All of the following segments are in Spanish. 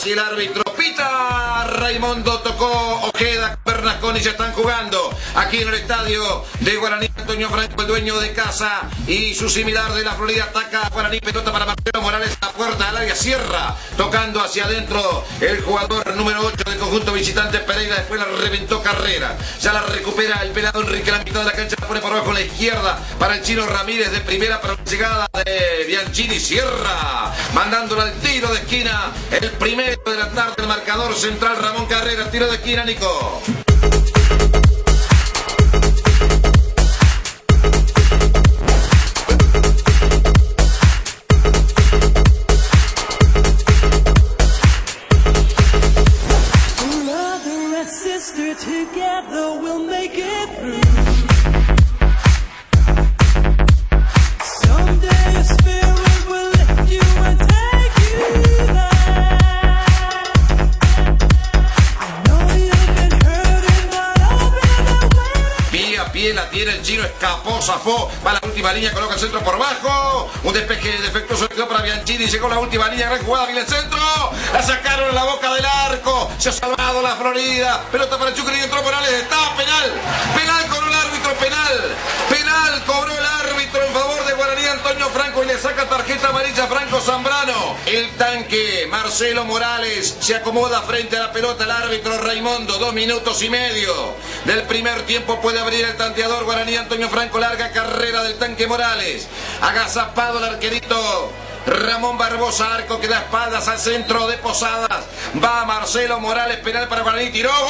así el árbitro pita. Raimundo tocó Ojeda, Bernasconi ya están jugando aquí en el estadio de Guaraní. Antonio Franco, el dueño de casa, y su similar de la Florida ataca a Guaraní. Pelota para Marcelo Morales, la puerta al área, cierra, tocando hacia adentro el jugador número 8 del conjunto visitante Pereira. Después la reventó Carrera, ya la recupera el pelado Enrique, la mitad de la cancha la pone por abajo con la izquierda para el chino Ramírez de primera, para la llegada de Bianchini, cierra, mandándola al tiro de esquina, el primero de la tarde, el marcador central Ramón Carrera, tiro de esquina, Nico. Together we'll make it through. Someday a spirit will lift you and take you there. I know you've been hurting, but I'll be the way. Pie a pie la tiene el chino, escapó, zafó, va a la última línea, coloca el centro por bajo, un despeje defectuoso quedó para Bianchini, llegó a la última línea, gran jugada, viene el centro, la sacaron en la boca del arco, se ha salvado la Florida, pelota para Chucri, entró Morales, está penal, penal cobró el árbitro, penal cobró el árbitro en favor de Guaraní, Antonio Franco, y le saca tarjeta amarilla a Franco Zambrano. El tanque Marcelo Morales se acomoda frente a la pelota, el árbitro Raimundo, 2 minutos y medio del primer tiempo, puede abrir el tanteador Guaraní. Antonio Franco, larga carrera del tanque Morales, agazapado el arquerito Ramón Barbosa, arco que da espaldas al centro de Posadas, va Marcelo Morales, penal para Guaraní, tiró, ¡gol!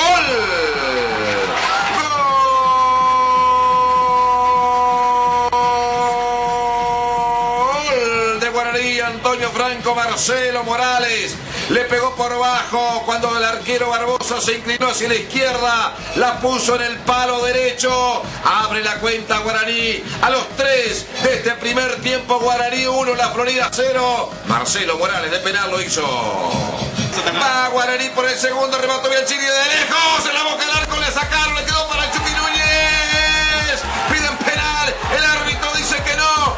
¡Gol de Guaraní! Antonio Franco, Marcelo Morales le pegó por bajo cuando el arquero Barbosa se inclinó hacia la izquierda, la puso en el palo derecho, abre la cuenta Guaraní a los 3 de este primer tiempo. Guaraní 1, la Florida 0. Marcelo Morales de penal lo hizo. Va Guaraní por el segundo, remató Bianchini de lejos, en la boca del arco, le sacaron, le quedó para Chucky Núñez, piden penal, el árbitro dice que no,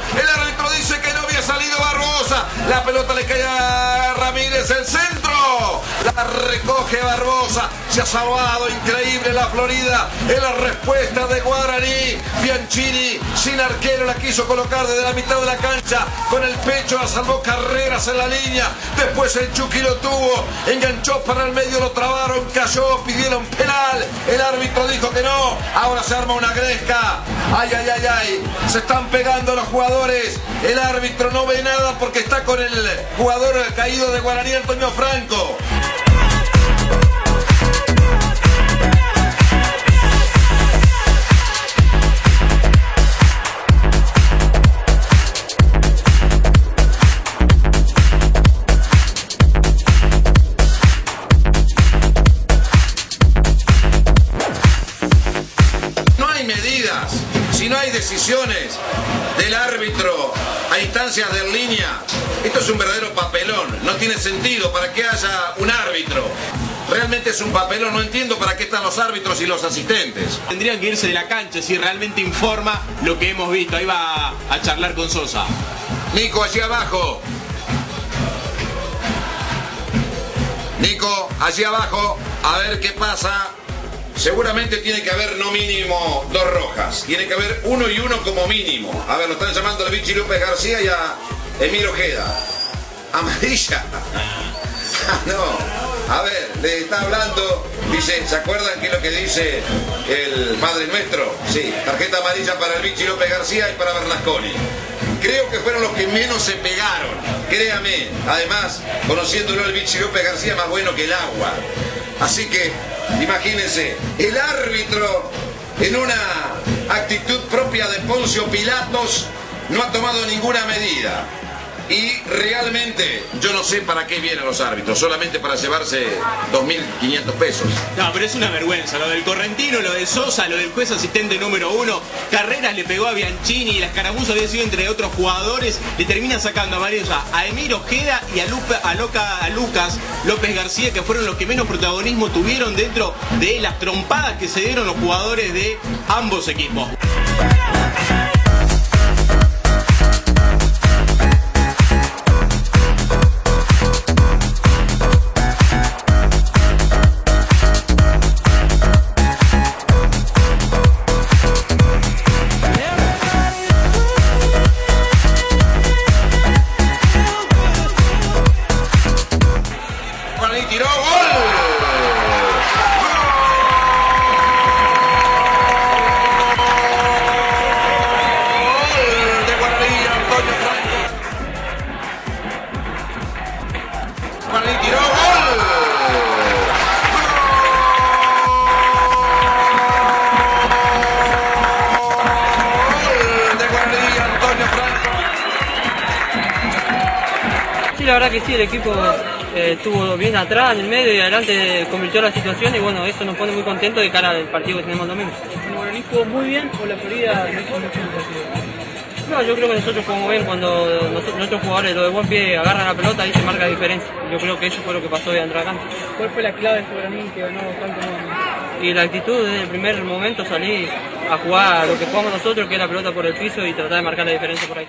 había salido Barbosa, la pelota le cae a Ramírez, el centro, la recoge Barbosa, se ha salvado, increíble la Florida, en la respuesta de Guaraní. Bianchini sin arquero la quiso colocar desde la mitad de la cancha, con el pecho la salvó Carreras en la línea, después el Chucky lo tuvo, enganchó para el medio, lo trabaron, cayó, pidieron penal, el árbitro dijo que no, ahora se arma una gresca, ay, se están pegando los jugadores, el árbitro no ve nada porque está con el jugador caído de Guaraní, Antonio Franco. Si no hay decisiones del árbitro a instancias de línea, esto es un verdadero papelón, no tiene sentido para que haya un árbitro. Realmente es un papelón, no entiendo para qué están los árbitros y los asistentes. Tendrían que irse de la cancha si realmente informa lo que hemos visto. Ahí va a charlar con Sosa. Nico, allí abajo. Nico, allí abajo, a ver qué pasa. Seguramente tiene que haber no mínimo 2 rojas. Tiene que haber 1 y 1 como mínimo. A ver, lo están llamando a Vichy López García y a Emir Ojeda. Amarilla. No. A ver, le está hablando. Dice, ¿se acuerdan qué es lo que dice el Padre Nuestro? Sí, tarjeta amarilla para el Vichy López García y para Bernasconi. Creo que fueron los que menos se pegaron. Créame. Además, conociéndolo el Vichy López García, más bueno que el agua. Así que, imagínense, el árbitro, en una actitud propia de Poncio Pilatos, no ha tomado ninguna medida. Y realmente yo no sé para qué vienen los árbitros, solamente para llevarse 2.500 pesos. No, pero es una vergüenza, lo del Correntino, lo de Sosa, lo del juez asistente número 1, Carreras le pegó a Bianchini y la escaramuza había sido entre otros jugadores, le termina sacando amarilla a Emir Ojeda y a Lucas López García, que fueron los que menos protagonismo tuvieron dentro de las trompadas que se dieron los jugadores de ambos equipos. Gol de Guaraní, Antonio Franco. Guaraní tiró, gol. Gol de Guaraní, Antonio Franco. Sí, la verdad que sí, el equipo estuvo bien atrás, en el medio y adelante convirtió la situación y bueno, eso nos pone muy contentos de cara al partido que tenemos el domingo. ¿El Guaraní jugó muy bien o la Florida no hizo mucho en el partido? No, yo creo que nosotros jugamos bien cuando nuestros jugadores, los de buen pie, agarran la pelota y se marca la diferencia. Yo creo que eso fue lo que pasó hoy dentro de la cancha. ¿Cuál fue la clave del Guaraní que ganó tanto nuevamente? Y la actitud desde el primer momento salí a jugar lo que jugamos nosotros, que es la pelota por el piso y tratar de marcar la diferencia por ahí.